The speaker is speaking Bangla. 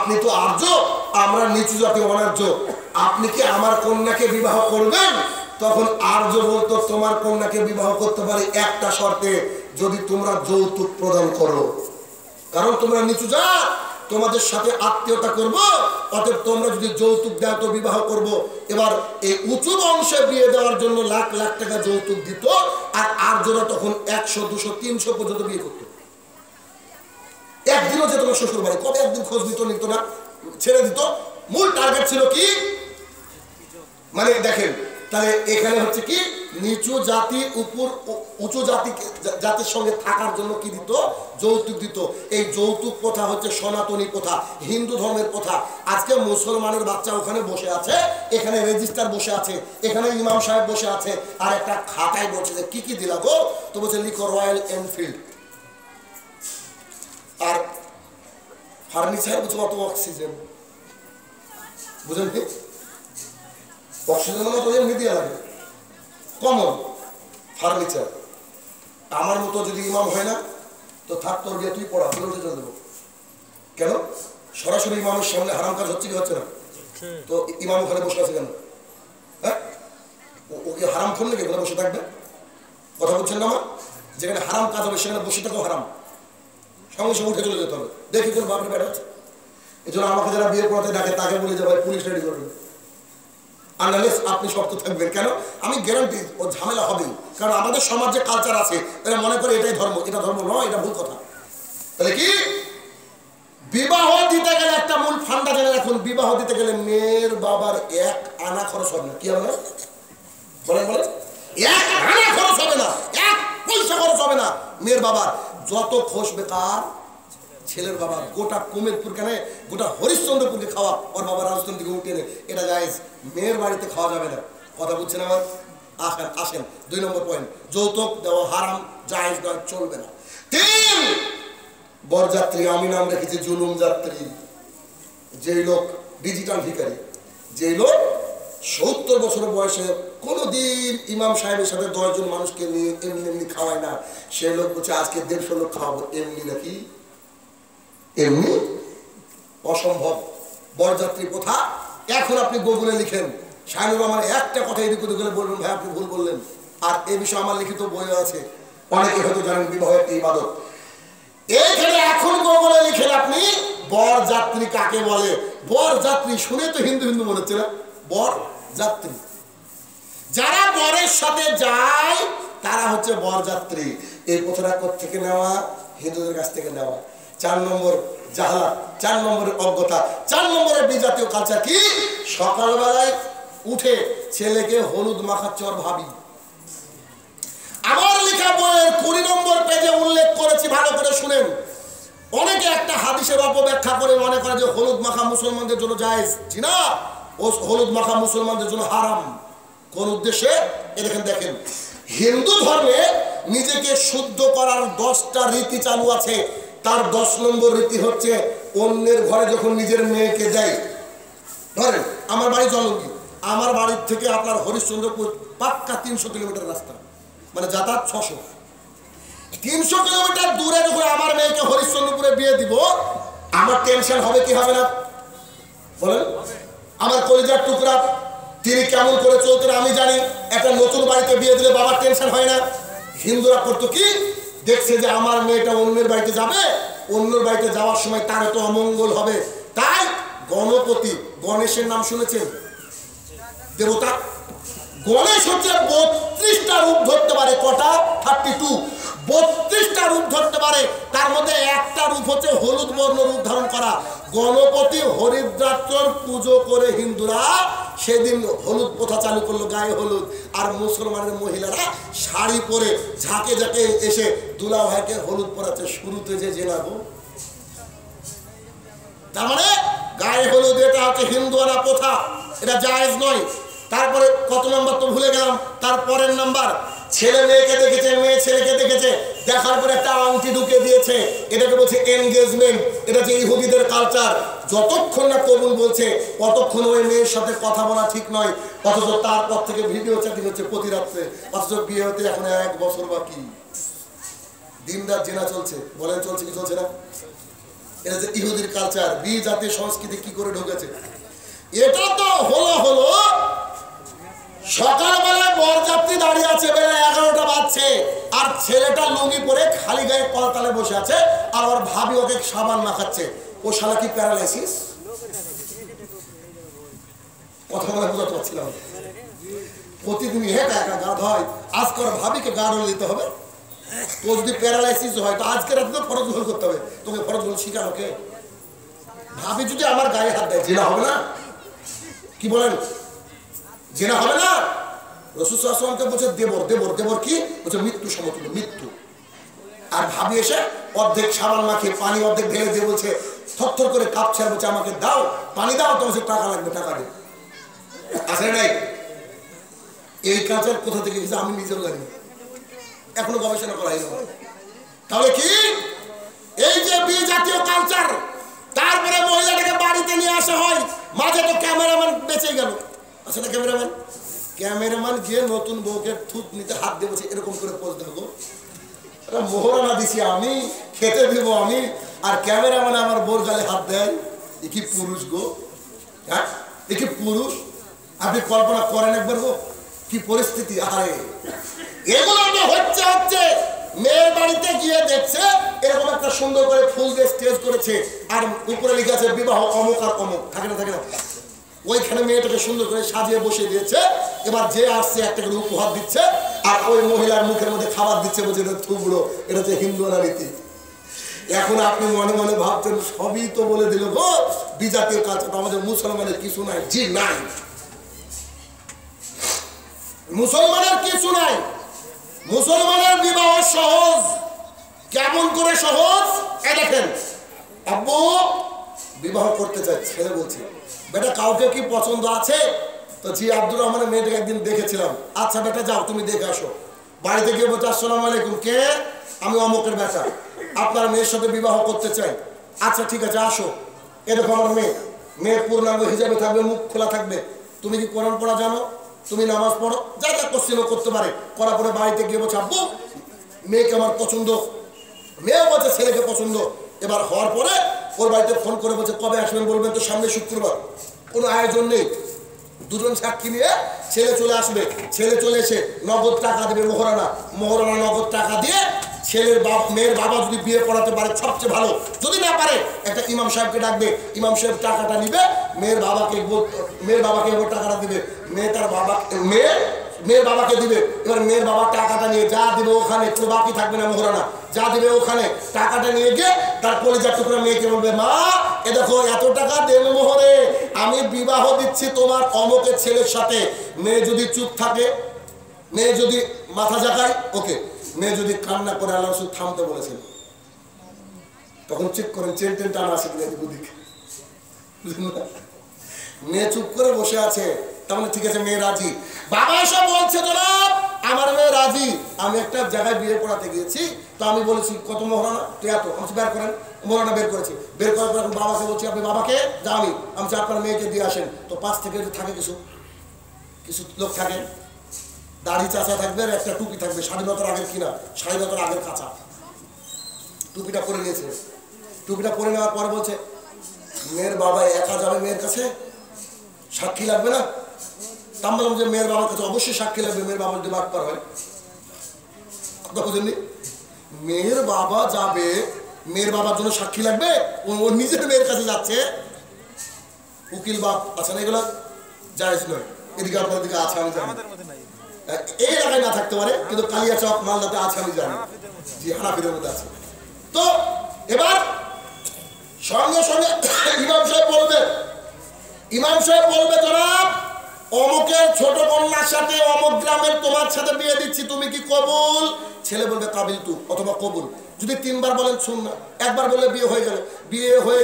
আপনি তো আর্য, আমরা নিচু জাতি অনার্য, আপনি কি আমার কন্যাকে বিবাহ করবেন? তখন আর্য বলতো তোমার কন্যাকে বিবাহ করতে পারি একটা শর্তে, যদি তোমরা যৌতুক প্রদান করো, কারণ তোমরা নিচু জাত, তোমাদের সাথে আত্মীয়তা করবো, অতএব তোমরা যদি যৌতুক দাও তো বিবাহ করব। এবার এই উঁচু বংশে বিয়ে দেওয়ার জন্য লাখ লাখ টাকা যৌতুক দিত, আর আর্যরা তখন 100, 200, 300 পর্যন্ত বিয়ে করতো। একদিনও যেত না শ্বশুর বাড়ি, কবে একদিন খোঁজ নিত না, ছেড়ে দিত। মূল টার্গেট ছিল কি, মানে দেখেন তাহলে এখানে হচ্ছে কি, নিচু জাতি উপর উঁচু জাতির সঙ্গে থাকার জন্য কি দিত, যৌতুক দিত। এই যৌতুক প্রথা হচ্ছে সনাতনী প্রথা, হিন্দু ধর্মের প্রথা। আজকে মুসলমানের বাচ্চা ওখানে বসে আছে, এখানে রেজিস্ট্রার বসে আছে, এখানে ইমাম সাহেব বসে আছে, আর একটা খাতায় বলছে যে কি কি দিলা গো, তো বলছে লিখো রয়্যাল এনফিল্ড, আর ফার্নিচার বলছে অত অক্সিজেন, বুঝলেন কি অক্সিজেন মানে তো এমনি দেওয়া লাগে, কমন ফার্নিচার। আমার মতো যদি ইমাম হয় না তো থাক তোর বিয়ে তুই পড়া, তুলে চলে দেবো। কেন? সরাসরি ইমামের সামনে হারাম কাজ হচ্ছে কি হচ্ছে না? তো ইমাম ওখানে বসে আছে কেন? হ্যাঁ, ওকে হারাম করলে কি ওখানে বসে থাকবে? কথা বলছেন না আমার? যেখানে হারাম কাজ হবে সেখানে বসে থাকো হারাম, সঙ্গে সঙ্গে উঠে চলে যেতে হবে। দেখি তোর বাপরে বেড়া আছে। এই জন্য আমাকে যারা বিয়ে করাতে ডাকে তাকে বলে যে ভাই পুলিশ রেডি করবেন, আনলেস আপনি শক্ত থাকবেন। কেন? আমি গ্যারান্টি ও ঝামেলা হবেই, কারণ আমাদের সমাজ যে কালচার আছে এরা মনে করে এটাই ধর্ম, এটা ধর্ম নয়, এটা ভুল কথা। তাহলে কি বিবাহ দিতে গেলে একটা মূল ফান্ডা জেনে রাখুন, বিবাহ দিতে গেলে মেয়ের বাবার 1 আনা খরচ হবে না। কি হবে? বলেন বলেন, 1 আনা খরচ হবে না, 1 পয়সা খরচ হবে না মেয়ের বাবার। যত খসবে কার? ছেলের বাবা। গোটা কুমিরপুর কেন, গোটা হরিশ্চন্দ্রপুরকে খাওয়া ওর বাবা রাজস্থান থেকে উঠে এনে, এটা জায়েজ। মেয়ের বাড়িতে খাওয়া যাবে না। কথা বুঝছেন আমার? আসেন 2 নম্বর পয়েন্ট, যৌতুক দেওয়া হারাম, জায়েজ নয়, চলবে না। 3, বরযাত্রী আমি নাম রেখেছি জুলুম যাত্রী। যেই লোক ডিজিটাল ভিখারি, যেই লোক 70 বছর বয়সে কোনোদিন ইমাম সাহেবের সাথে 10 জন মানুষকে নিয়ে এমনি এমনি খাওয়ায় না, সেই লোক বলছে আজকে 150 লোক খাওয়াবো, এমনি নাকি? এমনি অসম্ভব। বরযাত্রী প্রথা এখন আপনি গুগলে লিখেন, শাহিনুর রহমান একটা কথা এদিক ওদিক গেলে বলবেন ভাই আপনি ভুল বললেন। আর এই বিষয়ে আমার লিখিত বইও আছে, অনেকে হয়তো জানেন বিবাহ একটি ইবাদত। এইখানে এখন গুগলে লিখেন আপনি বরযাত্রী কাকে বলে। বরযাত্রী শুনে তো হিন্দু হিন্দু মনে হচ্ছে না? বরযাত্রী যারা বরের সাথে যায় তারা হচ্ছে বরযাত্রী। এই কথাটা কোত্থেকে নেওয়া? হিন্দুদের কাছ থেকে নেওয়া। 4 নম্বর জাহালাত, 4 নম্বরের অজ্ঞতা, 4 নম্বরের বিজাতীয় কালচার কি? সকালবেলায় উঠে ছেলেকে হলুদ মাখাচ্ছে ওর ভাবি। আমার লেখা বইয়ের 20 নম্বর পেজে উল্লেখ করেছি, ভালো করে শুনেন। অনেকে একটা হাদিসের অপব্যাখ্যা করে মনে করে যে হলুদ মাখা মুসলমানদের জন্য জায়েজ। জি না, ও হলুদ মাখা মুসলমানদের জন্য হারাম। কোন উদ্দেশ্যে? দেখেন হিন্দু ধর্মে নিজেকে শুদ্ধ করার 10টা রীতি চালু আছে। তার 10 নম্বর রীতি হচ্ছে অন্যের ঘরে যখন নিজের মেয়েকে দেয়। ধরেন আমার বাড়ি জলঙ্গি, আমার বাড়ির থেকে আপনার হরিশ্চন্দ্রপুর পাক্কা 300 কিলোমিটার রাস্তা, মানে যাতায়াত 600। 300 কিলোমিটার দূরে যখন আমার মেয়েকে হরিশ্চন্দ্রপুরে বিয়ে দিব, আমার টেনশন হবে কি হবে না? বলেন। আমার কলিজার টুকরা তিনি কেমন করে চলতেন আমি জানি। একটা নতুন বাড়িতে বিয়ে দিলে বাবার টেনশন হয় না? হিন্দুরা করতো কি, দেখছে যে আমার মেয়েটা অন্যের বাড়িতে যাবে, অন্যের বাড়িতে যাওয়ার সময় তার তো অমঙ্গল হবে, তাই গণপতি, গণেশের নাম শুনেছেন? দেবতা। গণেশ হচ্ছে 32টা রূপ ধরতে পারে। কটা? 32। 32টা রূপ ধরতে পারে, তার মধ্যে একটা রূপ হচ্ছে হলুদ বর্ণ রূপ ধারণ করা। গণপতি হরিদ্রাক্ষর পুজো করে হিন্দুরা সেদিন হলুদ প্রথা চালু করলো, গায়ে হলুদ। আর মুসলমানের মহিলারা শাড়ি পরে ঝাঁকে ঝাঁকে এসে দুলা ভাইকে হলুদ পরাচ্ছে। শুরুতে যে জেনাবো, তার মানে গায়ে হলুদ এটা হচ্ছে হিন্দুয়ানা প্রথা, এটা জায়েজ নয়। তারপরে কত নাম্বার তো ভুলে গেলাম, তারপরের নাম্বার ছেলে মেয়েকে দেখেছে, মেয়ে ছেলেকে দেখেছে, দেখার পরে একটা আংটি ঢুকে দিয়েছে, এটাকে বলছে এনগেজমেন্ট। এটা যে ইহুদিদের কালচার। যতক্ষণ না কবুল বলছে ততক্ষণ ওই মেয়ের সাথে কথা বলা ঠিক নয়, অথচ তারপর থেকে ভিডিও চ্যাটিং হচ্ছে প্রতি রাত্রে, অথচ বিয়ে হতে এখন 1 বছর বাকি। দিন রাত জেনা চলছে। বলেন চলছে কি চলছে না? এটা যে ইহুদির কালচার, বি জাতীয় সংস্কৃতি কি করে ঢুকেছে। এটা তো হলো সকালবেলা বরযাত্রী দাঁড়িয়ে আছে, বেলা 11টা বাজছে, আর ছেলেটা লুঙ্গি পরে খালি গায়ে কলতালে বসে আছে, আর ওর ভাবি ওকে সাবান মাখাচ্ছে। ও শালা কি প্যারালাইসিস? কথা বলে বোঝাতে পারছিলাম। প্রতিদিন একা একা গা ধয়, আজকে ওর ভাবিকে গা ঢেলে দিতে হবে। তো যদি প্যারালাইসিস হয় তো আজকে রাতে তো ফরজ গোসল করতে হবে। তোকে ফরজ গোসল শিখানো কে? ভাবি যদি আমার গায়ে হাত দেয় জিনা হবে না? কি বলেন, জিনা হবে না? রাসূল সাল্লাল্লাহু আলাইহি ওয়াসাল্লাম বলছে দেবর দেবর দেবর কি বলছে? মৃত্যু সমতুল্য, মৃত্যু। আর ভাবি এসে অর্ধেক সাবান মাখিয়ে পানি অর্ধেক ঢেলে দিয়ে বলছে, থরথর করে কাঁপছে, আর বলছে আমাকে দাও পানি দাও, তোমার টাকা লাগবে, টাকা দিও। আসলে নাই এই কালচার কোথা থেকে এসেছে আমি নিজেও জানি না, এখনো গবেষণা করা হয়নি। তাহলে কি এই যে বি জাতীয় কালচার, তারপরে মহিলাটাকে বাড়িতে নিয়ে আসা হয়, মাঝে তো ক্যামেরাম্যান বেঁচে গেল। আসলে ক্যামেরাম্যান গিয়ে নতুন বউকে থুত নিতে হাত দিয়ে বলছে এরকম করে পোজ দেখো, মোহরানা দিছি আমি, খেতে দিব আমি, আর ক্যামেরাম্যান আমার বোর গালে হাত দেয়। এ কি পুরুষ গো? হ্যাঁ, এ কি পুরুষ? আপনি কল্পনা করেন একবার গো কি পরিস্থিতি। আরে এগুলো হচ্ছে মেয়ের বাড়িতে গিয়ে দেখছে এরকম একটা সুন্দর করে ফুল দিয়ে স্টেজ করেছে, আর উপরে লিখে আছে বিবাহ অমুক আর অমুক, থাকে না ওইখানে মেয়েটাকে সুন্দর করে সাজিয়ে বসিয়ে দিয়েছে। এবার যে আসছে একটা করে উপহার দিচ্ছে, আর ওই মহিলার মুখের মধ্যে খাবার দিচ্ছে, বলছে এটা থুবড়ো, এটা হচ্ছে হিন্দুরা রীতি। এখন আপনি মনে মনে ভাবছেন সবই তো বলে দিল গো বিজাতীয় কালচার, আমাদের মুসলমানের কিছু নাই। জি নাই, মুসলমানের কিছু নাই। মুসলমানের বিবাহ সহজ। কেমন করে সহজ? এ দেখেন, আব্বু বিবাহ করতে চাই, ছেলে বলছে বেটা কাউকে কি পছন্দ আছে? তো জি আব্দুর রহমানের মেয়েটাকে একদিন দেখেছিলাম। আচ্ছা বেটা যাও তুমি দেখে আসো। বাড়িতে গিয়ে বলছে আসসালামু আলাইকুম, কে? আমি অমুকের বেটা, আপনার মেয়ের সাথে বিবাহ করতে চাই। আচ্ছা ঠিক আছে আসো। এ দেখো আমার মেয়ে পূর্ণাঙ্গ হিজাবে থাকবে, মুখ খোলা থাকবে। তুমি কি কোরআন পড়া জানো? তুমি নামাজ পড়ো? যা যা কোশ্চেনও করতে পারে। করার পরে বাড়িতে গিয়ে বলছে আব্বু মেয়েকে আমার পছন্দ, মেয়ে বলছে ছেলেকে পছন্দ। এবার হওয়ার পরে ওর বাড়িতে ফোন করে বলছে কবে আসবেন বলবেন তো, সামনে শুক্রবার। কোনো আয়োজন নেই, দুজন সাক্ষী নিয়ে ছেলে চলে আসবে। ছেলে চলে এসে নগদ টাকা দেবে, মোহরানা নগদ টাকা দিয়ে ছেলের মেয়ের বাবা যদি বিয়ে করাতে পারে সবচেয়ে ভালো, যদি না পারে একটা ইমাম সাহেবকে ডাকবে, ইমাম সাহেব টাকাটা নিবে, মেয়ের বাবাকে এবার টাকাটা দিবে, মেয়ের বাবাকে দিবে। এবার মেয়ের বাবা টাকাটা নিয়ে যা দিবে ওখানে, কোনো বাকি থাকবে না মোহরানা, যা দিবে ওখানে টাকাটা নিয়ে গিয়ে তার কলিজার টুকরা মেয়েকে বলবে মা এ দেখো এত টাকা দেবে মোহরে, আমি বিবাহ দিচ্ছি তোমার অমুকের ছেলের সাথে। মেয়ে যদি চুপ থাকে, মেয়ে যদি মাথা জাগায় ওকে, মেয়ে যদি কান্না করে আল্লাহ রাসূল থামতে বলেছেন, তখন চেক করেন চেন টেন টানা আছে কিনা দিক। মেয়ে চুপ করে বসে আছে, তাহলে ঠিক আছে মেয়ে রাজি। বাবা এসে বলছে জনাব আমার মেয়ে রাজি, আমি একটা জায়গায় বিয়ে পড়াতে গিয়েছি, তো আমি বলেছি কত মোহরানা, তুই এত, আমি বের করেন। মোহরানা বের করেছি, বের করার পর বাবাকে বলছি আপনি বাবাকে যাওনি, আমি আপনার মেয়েকে দিয়ে আসেন। তো পাশ থেকে থাকে কিছু লোক থাকে, দাড়ি চাচা থাকবে, আর একটা টুপি থাকবে, স্বাধীনতার আগের কিনা, স্বাধীনতার আগের কাঁচা। টুপিটা পরে নিয়েছে, টুপিটা পরে নেওয়ার পর বলছে মেয়ের বাবা একা যাবে মেয়ের কাছে, সাক্ষী লাগবে না? তা বললাম যে মেয়ের বাবার কাছে অবশ্যই সাক্ষী লাগবে, মেয়ের বাবা যদি বাটপার হয়। আপনার বুঝেননি? মেয়ের বাবা যাবে, মেয়ের বাবার জন্য সাক্ষী লাগবে, ও নিজের মেয়ের কাছে যাচ্ছে। উকিল বাপ আছে না, এগুলো জায়েজ নয়। এদিকে আপনার দিকে আছে আমি জানি, এই এলাকায় না থাকতে পারে, কিন্তু কালিয়াচক মালদাতে আছে আমি জানি, জি হানাফিদের মধ্যে আছে। তো এবার সঙ্গে সঙ্গে ইমাম সাহেব বলবে জনাব অমুকের ছোট কন্যার সাথে অমুক গ্রামের তোমার সাথে বিয়ে দিচ্ছি, তুমি কি কবুল? ছেলে বলবে কাবিল তু অথবা কবুল। যদি 3 বার বলেন শুন না, একবার বলে বিয়ে হয়ে গেল, বিয়ে হয়ে